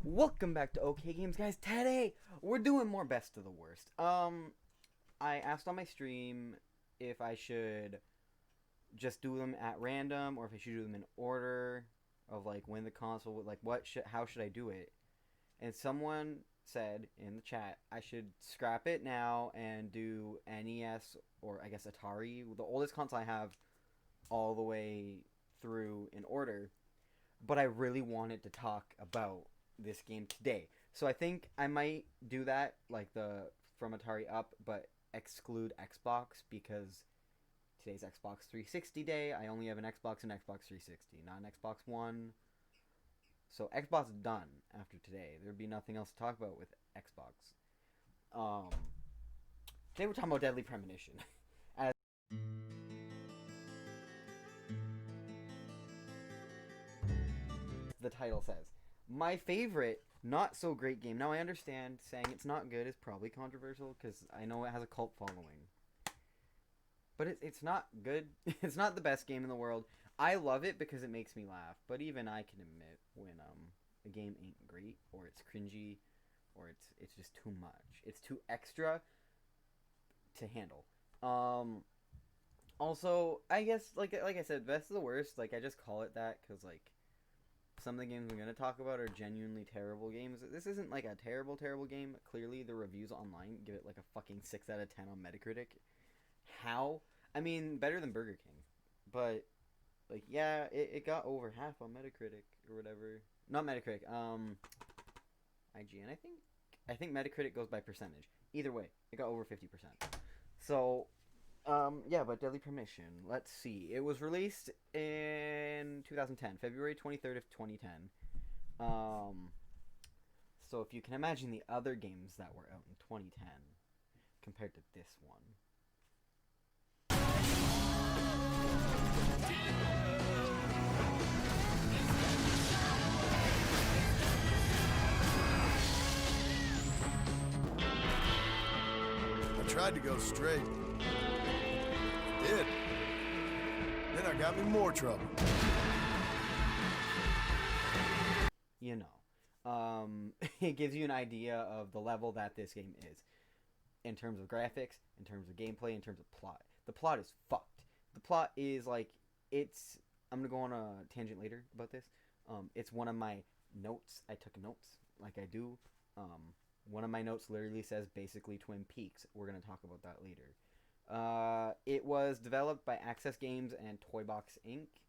Welcome back to OhKay Games, guys. Today we're doing more best of the worst. I asked on my stream if I should just do them at random or if I should do them in order of like when the console would like how should I do it? And someone said in the chat I should scrap it now and do NES or I guess Atari, the oldest console I have, all the way through in order. But I really wanted to talk about this game today, so I think I might do that like the from Atari up, but exclude Xbox because today's Xbox 360 day. I only have an Xbox and Xbox 360, not an Xbox One. So Xbox is done after today. There'd be nothing else to talk about with Xbox. Today we're talking about Deadly Premonition. As the title says. My favorite, not so great game. Now I understand saying it's not good is probably controversial because I know it has a cult following. But it's not good. It's not the best game in the world. I love it because it makes me laugh. But even I can admit when a game ain't great or it's cringy or it's just too much. It's too extra to handle. Also, I guess like I said, best of the worst. Like I just call it that because like some of the games I'm gonna talk about are genuinely terrible games. This isn't like a terrible game. Clearly, the reviews online give it like a fucking 6 out of 10 on Metacritic. How? I mean, better than Burger King, but like yeah, it got over half on Metacritic or whatever. Not Metacritic. IGN. I think Metacritic goes by percentage. Either way, it got over 50%. So, yeah, but Deadly Premonition. Let's see. It was released in 2010, February 23rd of 2010. So if you can imagine the other games that were out in 2010 compared to this one. I tried to go straight. I did. Then I got me more trouble. You know, it gives you an idea of the level that this game is. In terms of graphics, in terms of gameplay, in terms of plot. The plot is fucked. The plot is like, I'm gonna go on a tangent later about this. It's one of my notes. I took notes, like I do. One of my notes literally says basically Twin Peaks. We're gonna talk about that later. It was developed by Access Games and Toybox Inc.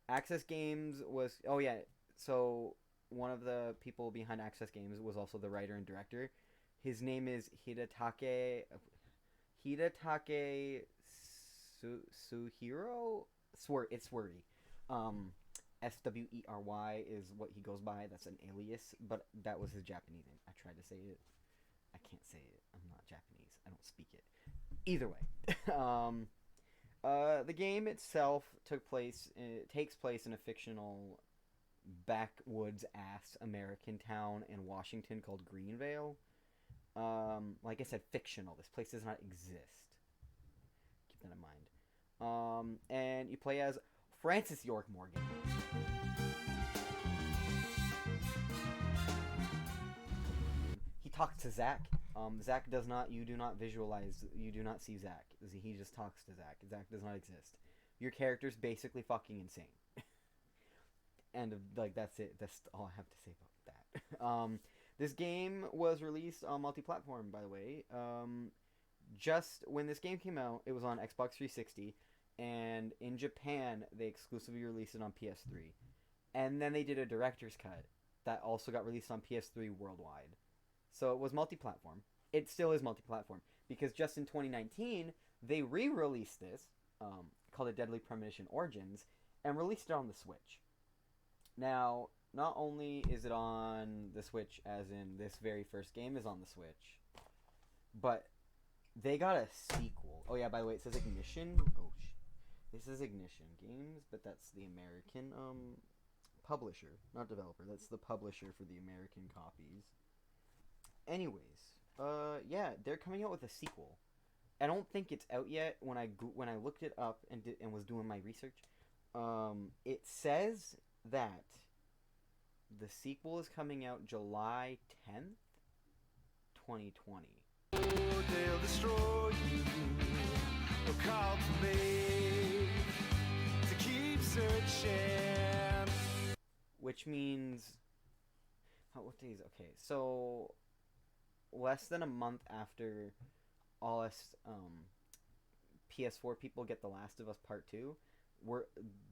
Access Games was, oh yeah, so one of the people behind Access Games was also the writer and director. His name is Hidetake Suhiro? It's Swery. Swery is what he goes by. That's an alias, but that was his Japanese name. I tried to say it. I can't say it. I'm not Japanese. I don't speak it. Either way. The game itself takes place in a fictional backwoods-ass American town in Washington called Greenvale. Like I said, fictional. This place does not exist. Keep that in mind. And you play as Francis York Morgan. He talks to Zach. Zach does not. You do not visualize. You do not see Zach. He just talks to Zach. Zach does not exist. Your character's basically fucking insane. And like that's it. That's all I have to say about that. This game was released on multi-platform, by the way. Just when this game came out, it was on Xbox 360, and in Japan, they exclusively released it on PS3. And then they did a director's cut that also got released on PS3 worldwide. So it was multi-platform. It still is multi-platform, because just in 2019, they re-released this, called it Deadly Premonition Origins, and released it on the Switch. Now, not only is it on the Switch, as in this very first game is on the Switch, but they got a sequel. Oh yeah, by the way, it says Ignition. Oh shit. This is Ignition Games, but that's the American publisher, not developer. That's the publisher for the American copies. Anyways, yeah, they're coming out with a sequel. I don't think it's out yet. When I looked it up and was doing my research, it says that the sequel is coming out July 10th, 2020. They'll destroy you. They'll call to me to keep searching. Which means, what day is it? Okay, so less than a month after all us PS4 people get The Last of Us Part 2, we're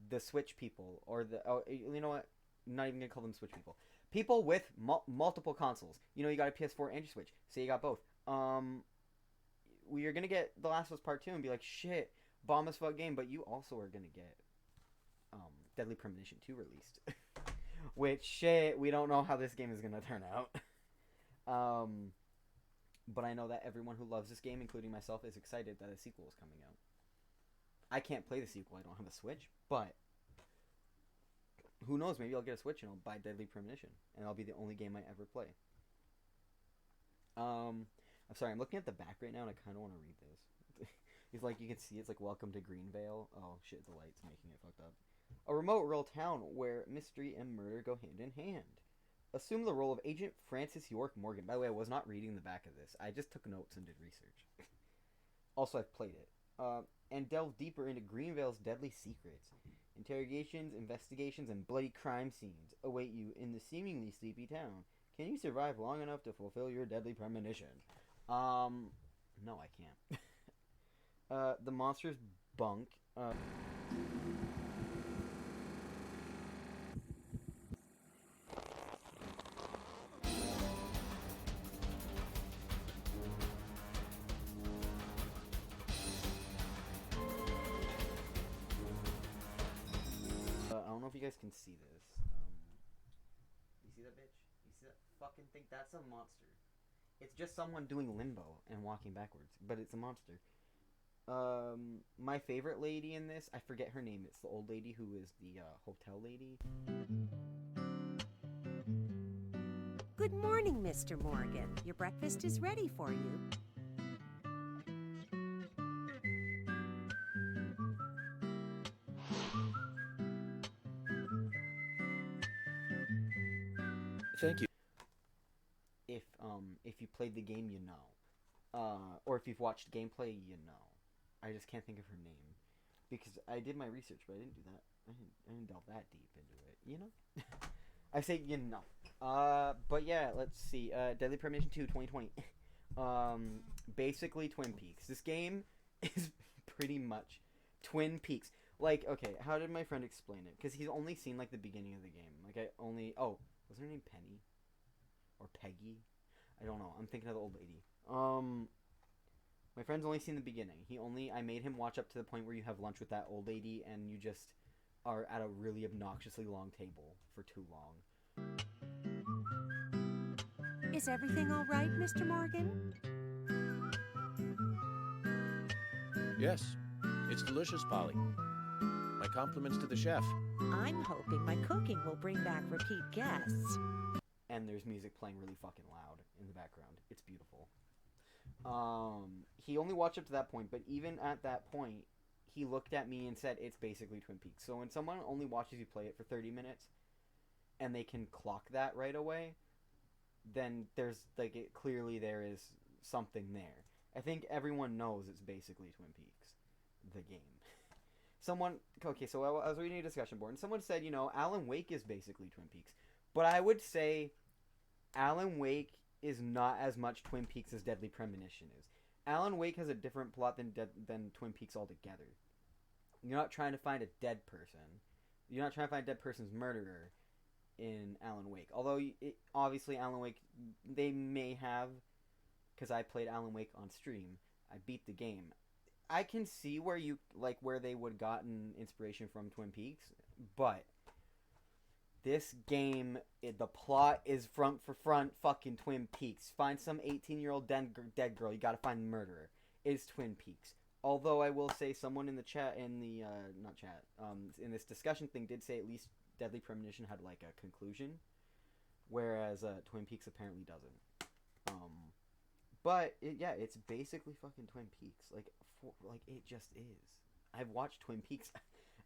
the Switch people, or you know what? I'm not even gonna call them Switch people. People with multiple consoles. You know, you got a PS4 and your Switch, so you got both. We are gonna get The Last of Us Part 2 and be like, shit, bomb as fuck game, but you also are gonna get Deadly Premonition 2 released. Which, shit, we don't know how this game is gonna turn out. But I know that everyone who loves this game, including myself, is excited that a sequel is coming out. I can't play the sequel, I don't have a Switch, but who knows, maybe I'll get a Switch and I'll buy Deadly Premonition, and that'll be the only game I ever play. I'm sorry, I'm looking at the back right now and I kind of want to read this. It's like, you can see it's like, welcome to Greenvale. Oh shit, the light's making it fucked up. A remote rural town where mystery and murder go hand in hand. Assume the role of Agent Francis York Morgan. By the way, I was not reading the back of this. I just took notes and did research. Also, I've played it. And delve deeper into Greenvale's deadly secrets. Interrogations, investigations, and bloody crime scenes await you in the seemingly sleepy town. Can you survive long enough to fulfill your deadly premonition? No, I can't. The monsters bunk. I don't know if you guys can see this. You see that bitch? You see that fucking thing? That's a monster. It's just someone doing limbo and walking backwards, but it's a monster. My favorite lady in this, I forget her name. It's the old lady who is the hotel lady. Good morning, Mr. Morgan. Your breakfast is ready for you. Thank you. If you played the game, you know. Or if you've watched gameplay, you know. I just can't think of her name. Because I did my research, but I didn't do that. I didn't delve that deep into it, you know? I say, you know. But yeah, let's see. Deadly Premonition 2, 2020. Basically Twin Peaks. This game is pretty much Twin Peaks. Like, okay, how did my friend explain it? Because he's only seen, like, the beginning of the game. Oh, was her name Penny? Or Peggy? I don't know. I'm thinking of the old lady. My friend's only seen the beginning. I made him watch up to the point where you have lunch with that old lady and you just are at a really obnoxiously long table for too long. Is everything all right, Mr. Morgan? Yes, it's delicious, Polly. My compliments to the chef. I'm hoping my cooking will bring back repeat guests. And there's music playing really fucking loud in the background. It's beautiful. He only watched up to that point, but even at that point, he looked at me and said, it's basically Twin Peaks. So when someone only watches you play it for 30 minutes, and they can clock that right away, then clearly there is something there. I think everyone knows it's basically Twin Peaks, the game. So I was reading a discussion board, and someone said, you know, Alan Wake is basically Twin Peaks. But I would say Alan Wake is not as much Twin Peaks as Deadly Premonition is. Alan Wake has a different plot than Twin Peaks altogether. You're not trying to find a dead person. You're not trying to find a dead person's murderer in Alan Wake. Although, obviously, Alan Wake, they may have, because I played Alan Wake on stream. I beat the game. I can see where they would gotten inspiration from Twin Peaks, but this game, the plot is front for front fucking Twin Peaks. Find some 18-year-old dead girl, you gotta find the murderer. It's Twin Peaks. Although I will say someone in the chat, in this discussion thing did say at least Deadly Premonition had like a conclusion, whereas Twin Peaks apparently doesn't. But it's basically fucking Twin Peaks. Like it just is. I've watched Twin Peaks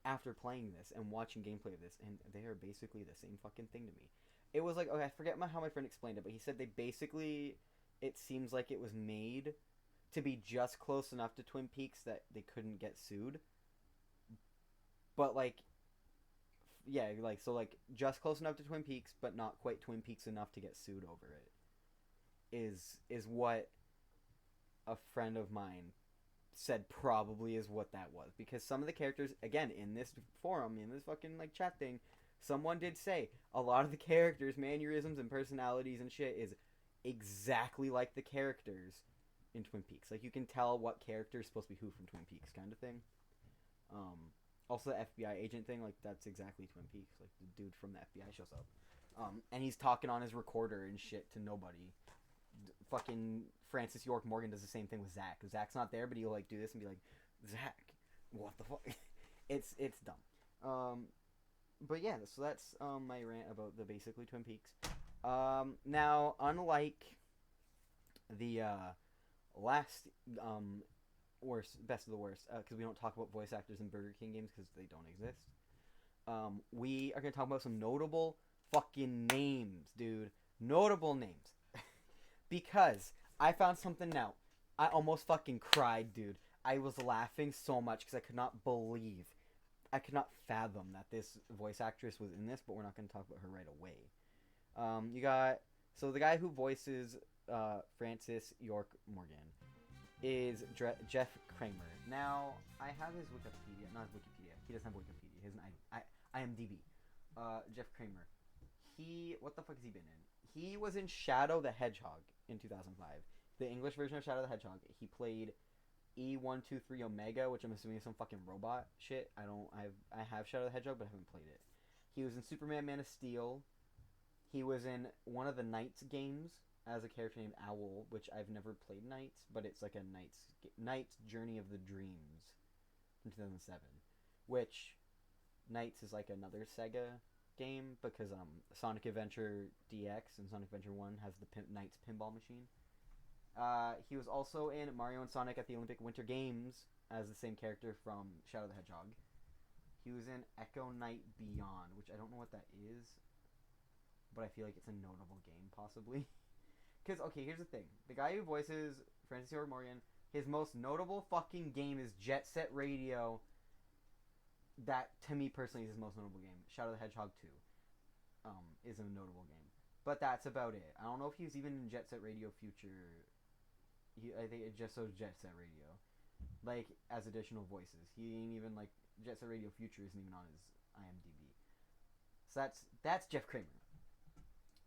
after playing this and watching gameplay of this, and they are basically the same fucking thing to me. It was like, okay, I forget how my friend explained it, but he said they basically, it seems like it was made to be just close enough to Twin Peaks that they couldn't get sued. But like, yeah, like so like just close enough to Twin Peaks, but not quite Twin Peaks enough to get sued over it. Is what a friend of mine said probably is what that was, because some of the characters, again, in this forum, in this fucking like chat thing, someone did say a lot of the characters, mannerisms and personalities and shit is exactly like the characters in Twin Peaks. Like you can tell what character is supposed to be who from Twin Peaks, kind of thing. Also the FBI agent thing, like that's exactly Twin Peaks. Like the dude from the FBI shows up, and he's talking on his recorder and shit to nobody. Fucking Francis York Morgan does the same thing with Zach. Zach's not there, but he'll like do this and be like, Zach, what the fuck? it's dumb. But yeah, so that's my rant about the basically Twin Peaks. Now, unlike the last best of the worst, because we don't talk about voice actors in Burger King games because they don't exist. We are gonna talk about some notable fucking names, dude. Notable names. Because I found something out. I almost fucking cried, dude. I was laughing so much because I could not fathom that this voice actress was in this, but we're not going to talk about her right away. You got, so the guy who voices Francis York Morgan is Jeff Kramer. Now, I have his Wikipedia, not his Wikipedia. He doesn't have Wikipedia. His IMDb. Jeff Kramer. What the fuck has he been in? He was in Shadow the Hedgehog in 2005. The English version of Shadow the Hedgehog. He played E123 Omega, which I'm assuming is some fucking robot shit. I have Shadow the Hedgehog, but I haven't played it. He was in Superman Man of Steel. He was in one of the Knights games as a character named Owl, which I've never played Knights, but it's like a Knights Journey of the Dreams from 2007. Which Knights is like another Sega game, because Sonic Adventure DX and Sonic Adventure 1 has the Knights pinball machine. He was also in Mario and Sonic at the Olympic Winter Games as the same character from Shadow the Hedgehog. He was in Echo Knight Beyond, which I don't know what that is, but I feel like it's a notable game, possibly. Because, okay, here's the thing. The guy who voices Francis York Morgan, his most notable fucking game is Jet Set Radio. That, to me personally, is his most notable game. Shadow the Hedgehog 2 is a notable game. But that's about it. I don't know if he was even in Jet Set Radio Future. I think it just shows Jet Set Radio. Like, as additional voices. He ain't even, like, Jet Set Radio Future isn't even on his IMDb. So that's Jeff Kramer.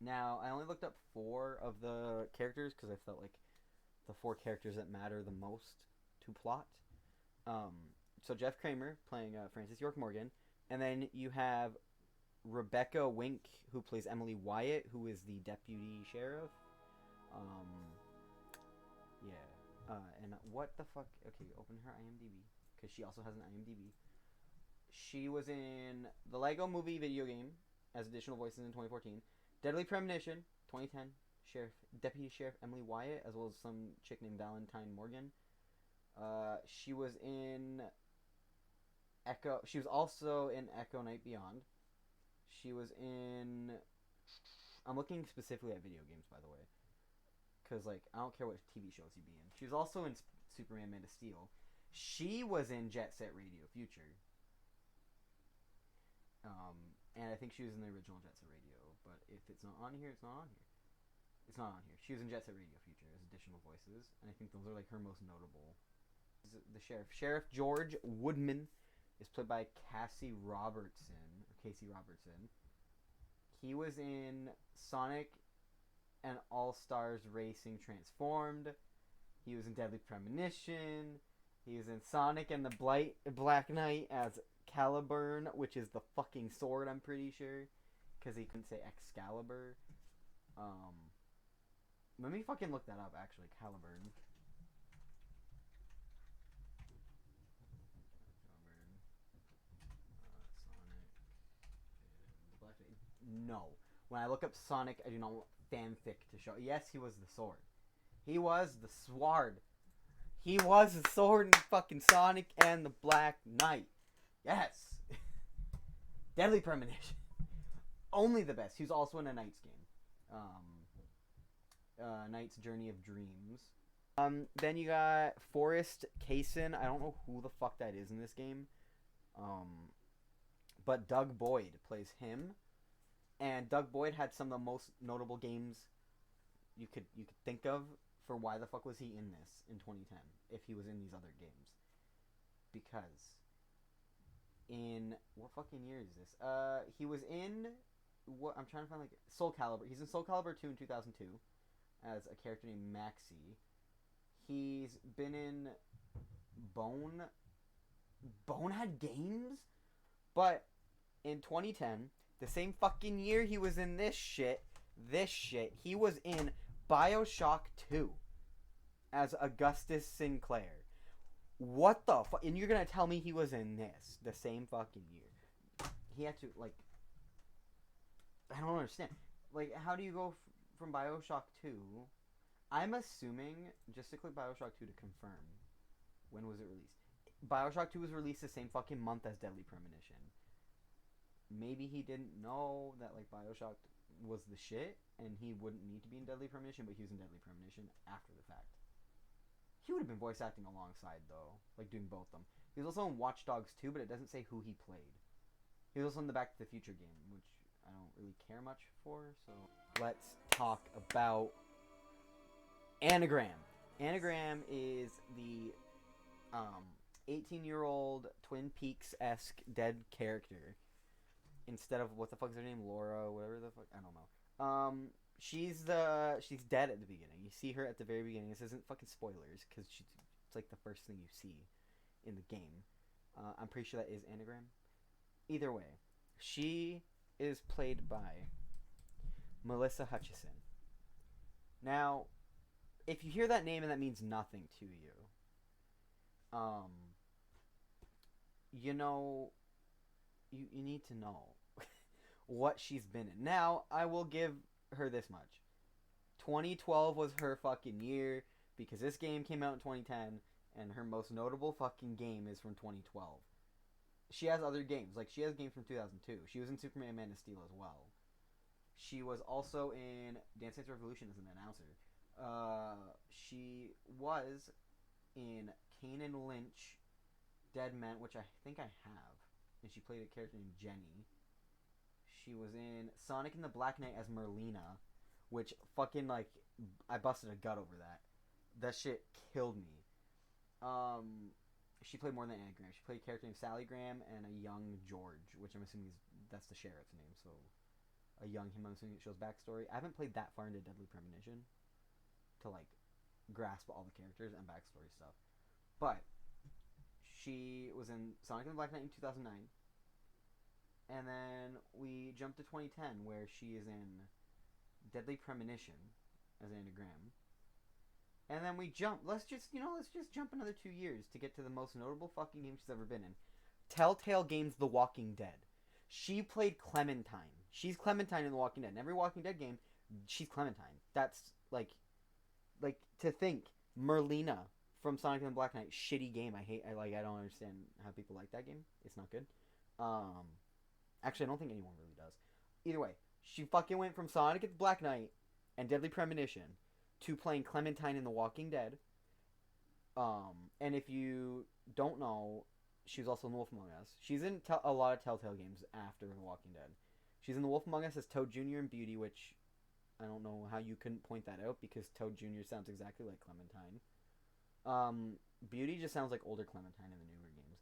Now, I only looked up 4 of the characters because I felt like the 4 characters that matter the most to plot. So Jeff Kramer playing Francis York Morgan, and then you have Rebecca Wink, who plays Emily Wyatt, who is the deputy sheriff. And what the fuck? Okay, open her IMDb, because she also has an IMDb. She was in the Lego Movie video game as additional voices in 2014. Deadly Premonition, 2010. Deputy Sheriff Emily Wyatt, as well as some chick named Valentine Morgan. She was in Echo. She was also in Echo Night Beyond. She was in. I'm looking specifically at video games, by the way, because like I don't care what TV shows you'd be in. She was also in Superman Man of Steel. She was in Jet Set Radio Future. And I think she was in the original Jet Set Radio. But if it's not on here, it's not on here. It's not on here. She was in Jet Set Radio Future as additional voices, and I think those are like her most notable. The sheriff, Sheriff George Woodman, is played by Casey Robertson. He was in Sonic and All-Stars Racing Transformed. He was in Deadly Premonition. He was in Sonic and the Black Knight as Caliburn, which is the fucking sword, I'm pretty sure, because he couldn't say Excalibur. Let me fucking look that up, actually. Caliburn. No. When I look up Sonic, I do not want fanfic to show. Yes, he was the sword. He was the sword. He was the sword in fucking Sonic and the Black Knight. Yes. Deadly Premonition. Only the best. He was also in a Knight's game. Knight's Journey of Dreams. Then you got Forrest Kaysen. I don't know who the fuck that is in this game. But Doug Boyd plays him. And Doug Boyd had some of the most notable games you could think of for why the fuck was he in this in 2010 if he was in these other games. Because in what fucking year is this? He was in what I'm trying to find, like Soul Calibur. He's in Soul Calibur 2 in 2002 as a character named Maxie. He's been in Bonehead Games, but in 2010, the same fucking year he was in this shit, he was in Bioshock 2 as Augustus Sinclair. What the fuck? And you're gonna tell me he was in this the same fucking year? He had to, like, I don't understand. Like, how do you go from Bioshock 2? I'm assuming, just to click Bioshock 2 to confirm, when was it released? Bioshock 2 was released the same fucking month as Deadly Premonition. Maybe he didn't know that, like, Bioshock was the shit, and he wouldn't need to be in Deadly Premonition, but he was in Deadly Premonition after the fact. He would have been voice acting alongside, though, like, doing both of them. He was also in Watch Dogs 2, but it doesn't say who he played. He was also in the Back to the Future game, which I don't really care much for, so let's talk about Anagram. Anagram is the 18-year-old Twin Peaks-esque dead character. Instead of, what the fuck is her name? Laura, whatever the fuck, I don't know. She's dead at the beginning. You see her at the very beginning. This isn't fucking spoilers, because it's like the first thing you see in the game. I'm pretty sure that is Anagram. Either way, she is played by Melissa Hutchison. Now, if you hear that name and that means nothing to you, you know, you need to know what she's been in. Now, I will give her this much. 2012 was her fucking year, because this game came out in 2010, and her most notable fucking game is from 2012. She has other games. Like, she has games from 2002. She was in Superman Man of Steel as well. She was also in Dance Dance Revolution as an announcer. She was in Kane and Lynch, Dead Men, which I think I have. And she played a character named Jenny. She was in Sonic and the Black Knight as Merlina, which fucking, like, I busted a gut over that. That shit killed me. She played more than Anagram. She played a character named Sally Graham and a young George, which I'm assuming that's the sheriff's name, so a young him, I'm assuming it shows backstory. I haven't played that far into Deadly Premonition to, like, grasp all the characters and backstory stuff. But she was in Sonic and the Black Knight in 2009. And then we jump to 2010, where she is in Deadly Premonition as Anagram. And then we jump. Let's just jump another 2 years to get to the most notable fucking game she's ever been in. Telltale Games The Walking Dead. She played Clementine. She's Clementine in The Walking Dead. In every Walking Dead game, she's Clementine. That's, like to think, Merlina from Sonic and the Black Knight, shitty game. I don't understand how people like that game. It's not good. Actually, I don't think anyone really does. Either way, she fucking went from Sonic and the Black Knight and Deadly Premonition to playing Clementine in The Walking Dead. And if you don't know, she was also in The Wolf Among Us. She's in a lot of Telltale games after The Walking Dead. She's in The Wolf Among Us as Toad Jr. and Beauty, which I don't know how you couldn't point that out, because Toad Jr. sounds exactly like Clementine. Beauty just sounds like older Clementine in the newer games.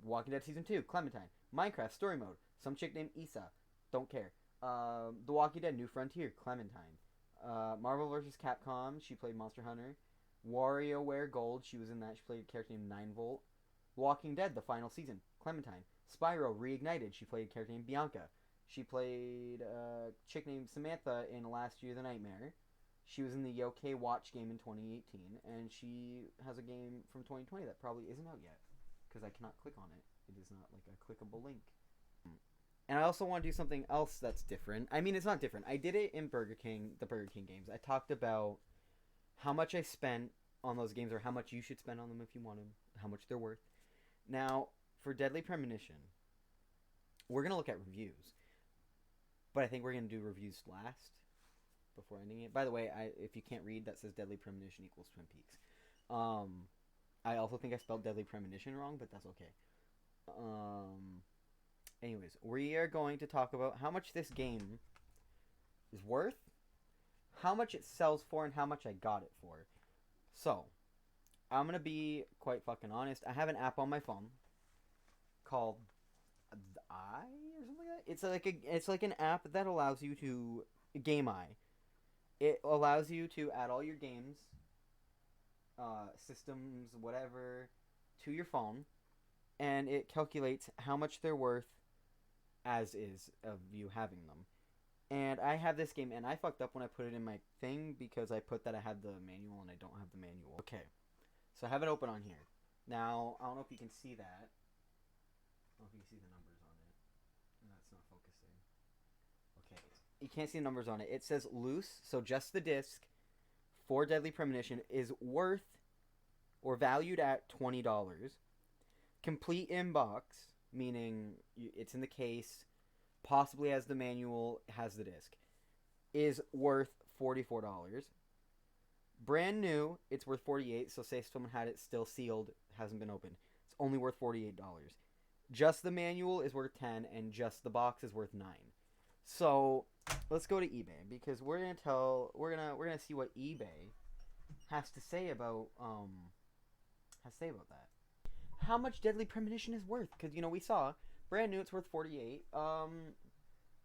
Walking Dead Season 2, Clementine. Minecraft Story Mode, some chick named Issa, don't care. The Walking Dead New Frontier, Clementine. Marvel vs. Capcom, she played Monster Hunter. WarioWare Gold, she was in that. She played a character named 9volt. Walking Dead, the final season, Clementine. Spyro Reignited, she played a character named Bianca. She played a chick named Samantha in Last Year of the Nightmare. She was in the OhKay Watch game in 2018, and she has a game from 2020 that probably isn't out yet, because I cannot click on it. It is not like a clickable link. And I also want to do something else that's different. I mean, it's not different. I did it in the Burger King games. I talked about how much I spent on those games, or how much you should spend on them if you want them, how much they're worth. Now, for Deadly Premonition, we're going to look at reviews, but I think we're going to do reviews last before ending it. By the way, if you can't read, that says Deadly Premonition equals Twin Peaks. I also think I spelled Deadly Premonition wrong, but that's okay. Anyways, we are going to talk about how much this game is worth, how much it sells for, and how much I got it for. So, I'm going to be quite fucking honest. I have an app on my phone called I or something like that. It's like an app that allows you to Game Eye. It allows you to add all your games, systems, whatever, to your phone, and it calculates how much they're worth as is of you having them. And I have this game, and I fucked up when I put it in my thing because I put that I had the manual and I don't have the manual. Okay, so I have it open on here. Now, I don't know if you can see that. I don't know if you can see the numbers on it. No, that's not focusing. Okay, you can't see the numbers on it. It says loose, so just the disc for Deadly Premonition is worth or valued at $20. Complete in box, meaning it's in the case, possibly has the manual, has the disc, is worth $44. Brand new, it's worth $48. So say someone had it still sealed, hasn't been opened, it's only worth $48. Just the manual is worth $10, and just the box is worth $9. So let's go to eBay, because we're gonna see what eBay has to say about that. How much Deadly Premonition is worth? Because we saw brand new, it's worth $48.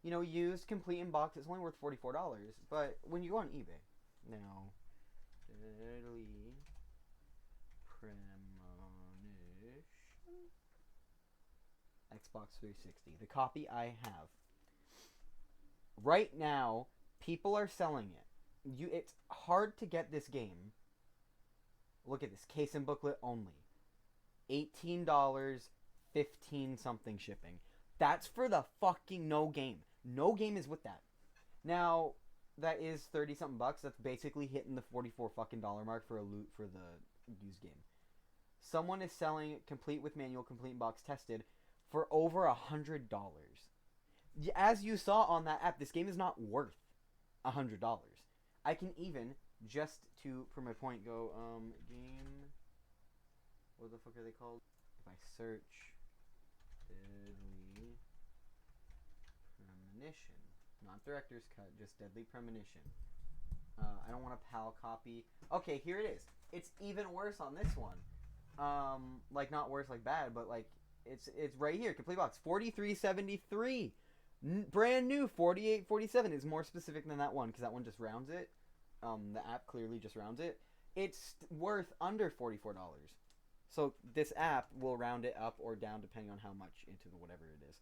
Used, complete in box, it's only worth $44. But when you go on eBay now, Deadly Premonition Xbox 360, the copy I have. Right now, people are selling it. It's hard to get this game. Look at this, case and booklet only. $18, 15 something shipping. That's for the fucking no game. No game is with that. Now, that is 30 something bucks. That's basically hitting the $44 fucking dollar mark for a loot for the used game. Someone is selling it complete with manual, complete box tested for over $100. As you saw on that app, this game is not worth $100. I can even, just to, for my point, go, game, what the fuck are they called? If I search Deadly Premonition, not Director's Cut, just Deadly Premonition. I don't want a PAL copy. Okay, here it is. It's even worse on this one. Like, not worse, like bad, but like, it's right here, complete box, $43.73. Brand new, $48.47 is more specific than that one, because that one just rounds it. The app clearly just rounds it. It's worth under $44. So this app will round it up or down depending on how much into the whatever it is.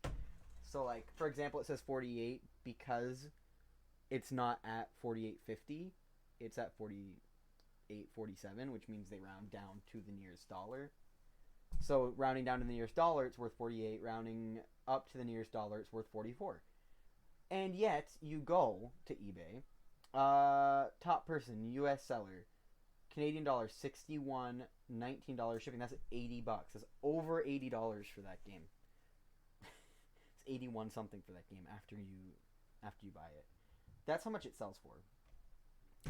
So like, for example, it says 48 because it's not at 48.50. It's at 48.47, which means they round down to the nearest dollar. So rounding down to the nearest dollar, it's worth 48. Rounding up to the nearest dollar, it's worth 44. And yet, you go to eBay, top person, U.S. seller, Canadian dollar, 61, $19 shipping. That's $80. That's over $80 for that game. It's 81 something for that game after you buy it. That's how much it sells for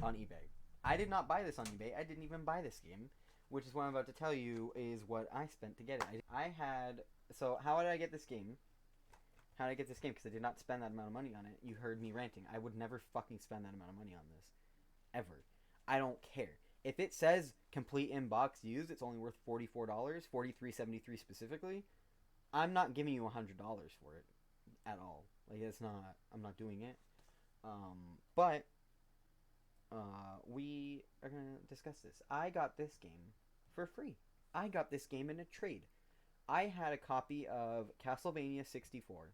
on eBay. I did not buy this on eBay. I didn't even buy this game, which is what I'm about to tell you is what I spent to get it. So how did I get this game? How did I get this game? Because I did not spend that amount of money on it. You heard me ranting. I would never fucking spend that amount of money on this. Ever. I don't care. If it says complete in box used, it's only worth $44, $43.73 specifically. I'm not giving you $100 for it at all. Like, it's not. I'm not doing it. But we are gonna discuss this. I got this game for free. I got this game in a trade. I had a copy of Castlevania 64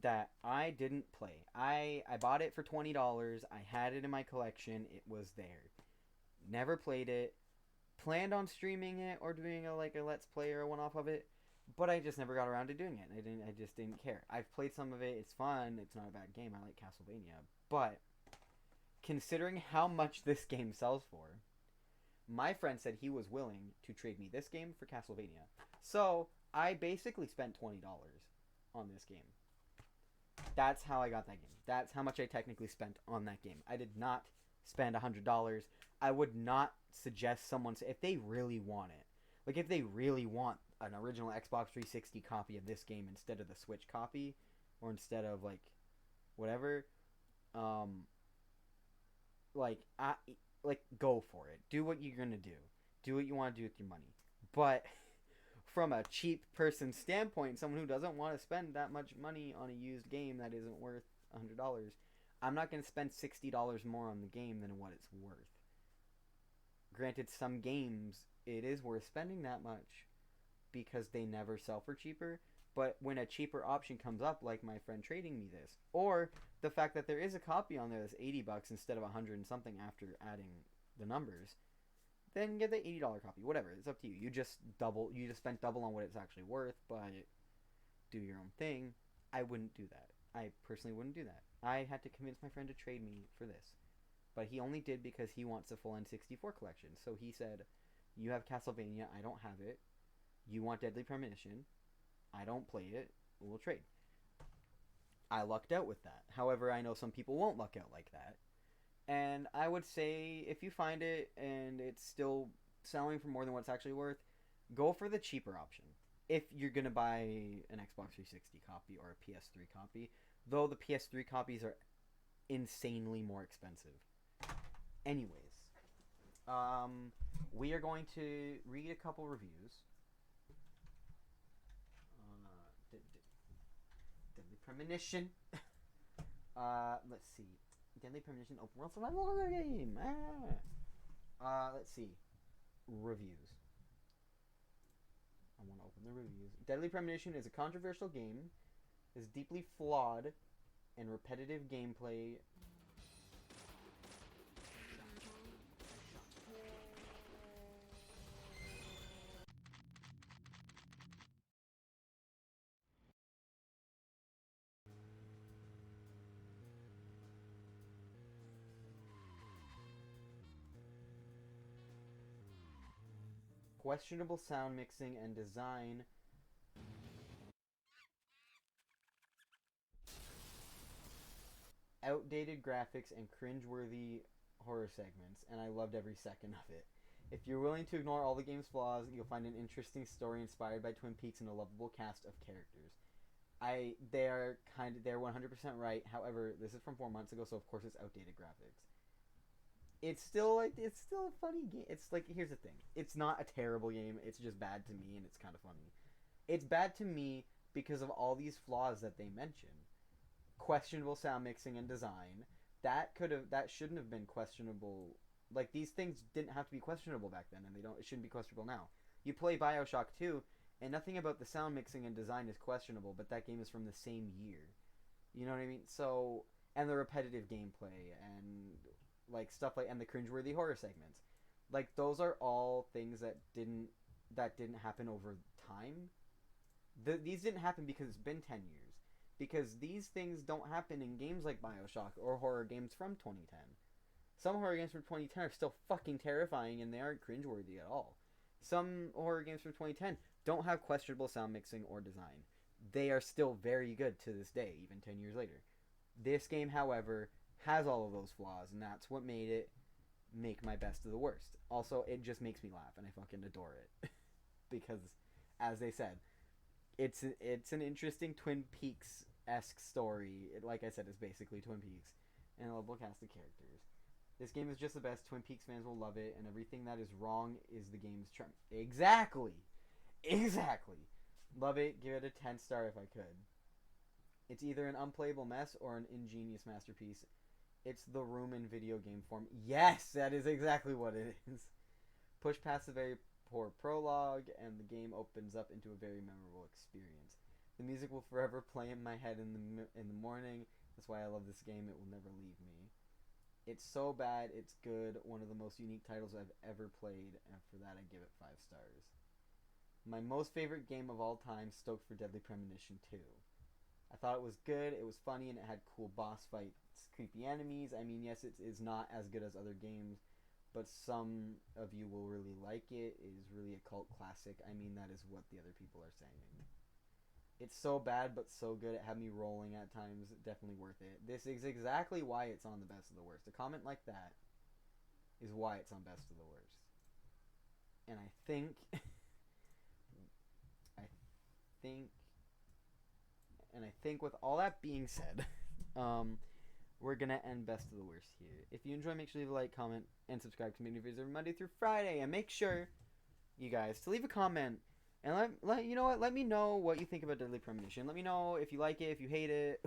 that I didn't play. I bought it for $20. I had it in my collection. It was there. Never played it. Planned on streaming it or doing a let's play or a one-off of it, but I just never got around to doing it. I just didn't care. I've played some of it. It's fun. It's not a bad game. I like Castlevania, but considering how much this game sells for, my friend said he was willing to trade me this game for Castlevania. So I basically spent $20 on this game. That's how I got that game. That's how much I technically spent on that game. I did not spend $100. I would not suggest someone, if they really want it, like if they really want an original Xbox 360 copy of this game instead of the Switch copy, or instead of like whatever, go for it. Do what you're gonna do. Do what you want to do with your money. But from a cheap person standpoint, someone who doesn't want to spend that much money on a used game that isn't worth $100, I'm not going to spend $60 more on the game than what it's worth. Granted, some games, it is worth spending that much because they never sell for cheaper, but when a cheaper option comes up, like my friend trading me this, or the fact that there is a copy on there that's $80 instead of 100 and something after adding the numbers, then get the $80 copy. Whatever, it's up to you. You just spent double on what it's actually worth, but do your own thing. I wouldn't do that. I personally wouldn't do that. I had to convince my friend to trade me for this. But he only did because he wants a full N64 collection. So he said, you have Castlevania, I don't have it. You want Deadly Premonition, I don't play it, we'll trade. I lucked out with that. However, I know some people won't luck out like that. And I would say if you find it and it's still selling for more than what it's actually worth, go for the cheaper option. If you're going to buy an Xbox 360 copy or a PS3 copy, though the PS3 copies are insanely more expensive. Anyways, we are going to read a couple reviews. Deadly Premonition. Let's see. Deadly Premonition open world survival horror game. Let's see. Reviews. I want to open the reviews. Deadly Premonition is a controversial game. Is deeply flawed and repetitive gameplay. Questionable sound mixing and design. Outdated graphics and cringeworthy horror segments, and I loved every second of it. If you're willing to ignore all the game's flaws, you'll find an interesting story inspired by Twin Peaks and a lovable cast of characters. They're 100% right. However, this is from 4 months ago, so of course it's outdated graphics. It's still a funny game. It's like, here's the thing. It's not a terrible game. It's just bad to me, and it's kind of funny. It's bad to me because of all these flaws that they mention. Questionable sound mixing and design. That shouldn't have been questionable. Like, these things didn't have to be questionable back then, and it shouldn't be questionable now. You play Bioshock 2, and nothing about the sound mixing and design is questionable, but that game is from the same year. You know what I mean? So, and the repetitive gameplay, and like stuff like, and the cringeworthy horror segments, like those are all things that didn't happen over time. These didn't happen because it's been 10 years, because these things don't happen in games like Bioshock or horror games from 2010. Some horror games from 2010 are still fucking terrifying, and they aren't cringeworthy at all. Some horror games from 2010 don't have questionable sound mixing or design. They are still very good to this day, even 10 years later. This game, however, has all of those flaws, and that's what made it make my best of the worst. Also, it just makes me laugh, and I fucking adore it. Because, as they said, it's an interesting Twin Peaks-esque story. Like I said, it's basically Twin Peaks, and a lovable cast of characters. This game is just the best. Twin Peaks fans will love it, and everything that is wrong is the game's charm. Exactly! Love it. Give it a 10-star if I could. It's either an unplayable mess or an ingenious masterpiece. It's the Room in video game form. Yes, that is exactly what it is. Push past the very poor prologue, and the game opens up into a very memorable experience. The music will forever play in my head in the morning. That's why I love this game. It will never leave me. It's so bad, it's good. One of the most unique titles I've ever played, and for that I give it 5 stars. My most favorite game of all time, stoked for Deadly Premonition 2. I thought it was good, it was funny, and it had cool boss fights, creepy enemies. I mean, yes, it is not as good as other games, but some of you will really like it. It is really a cult classic. I mean, that is what the other people are saying. It's so bad, but so good. It had me rolling at times. Definitely worth it. This is exactly why it's on the best of the worst. A comment like that is why it's on best of the worst. And I think... I think with all that being said, we're gonna end best of the worst here. If you enjoy, make sure to leave a like, comment, and subscribe to me videos every Monday through Friday. And make sure, you guys, to leave a comment and let me know what you think about Deadly Premonition. Let me know if you like it, if you hate it,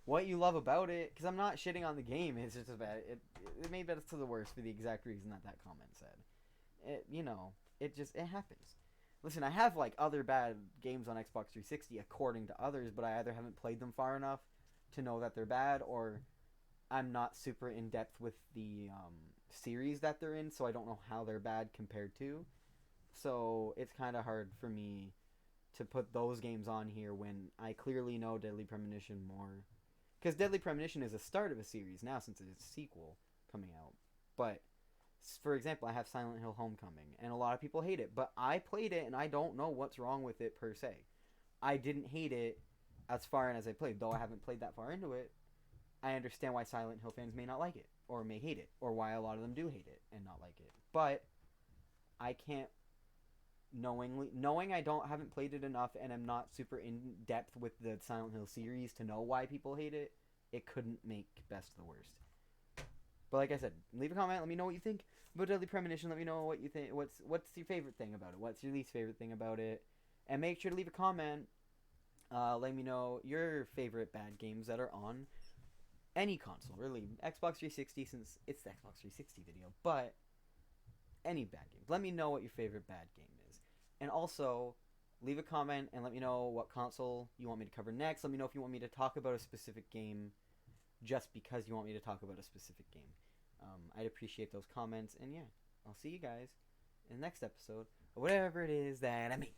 what you love about it. Because I'm not shitting on the game. It's just bad. It made best to the worst for the exact reason that comment said. It happens. Listen, I have like other bad games on Xbox 360 according to others, but I either haven't played them far enough to know that they're bad, or I'm not super in depth with the series that they're in, so I don't know how they're bad compared to. So it's kind of hard for me to put those games on here when I clearly know Deadly Premonition more. Because Deadly Premonition is the start of a series now, since it's a sequel coming out. But for example, I have Silent Hill Homecoming, and a lot of people hate it, but I played it, and I don't know what's wrong with it per se. I didn't hate it as far as I played, though I haven't played that far into it. I understand why Silent Hill fans may not like it, or may hate it, or why a lot of them do hate it and not like it. But I can't, knowing I haven't played it enough, and I'm not super in depth with the Silent Hill series to know why people hate it, it couldn't make best of the worst. But like I said, leave a comment. Let me know what you think about Deadly Premonition. Let me know what you think. What's your favorite thing about it? What's your least favorite thing about it? And make sure to leave a comment. Let me know your favorite bad games that are on any console. Really, Xbox 360, since it's the Xbox 360 video. But any bad games. Let me know what your favorite bad game is. And also, leave a comment and let me know what console you want me to cover next. Let me know if you want me to talk about a specific game just because you want me to talk about a specific game. I'd appreciate those comments, and yeah, I'll see you guys in the next episode of whatever it is that I make.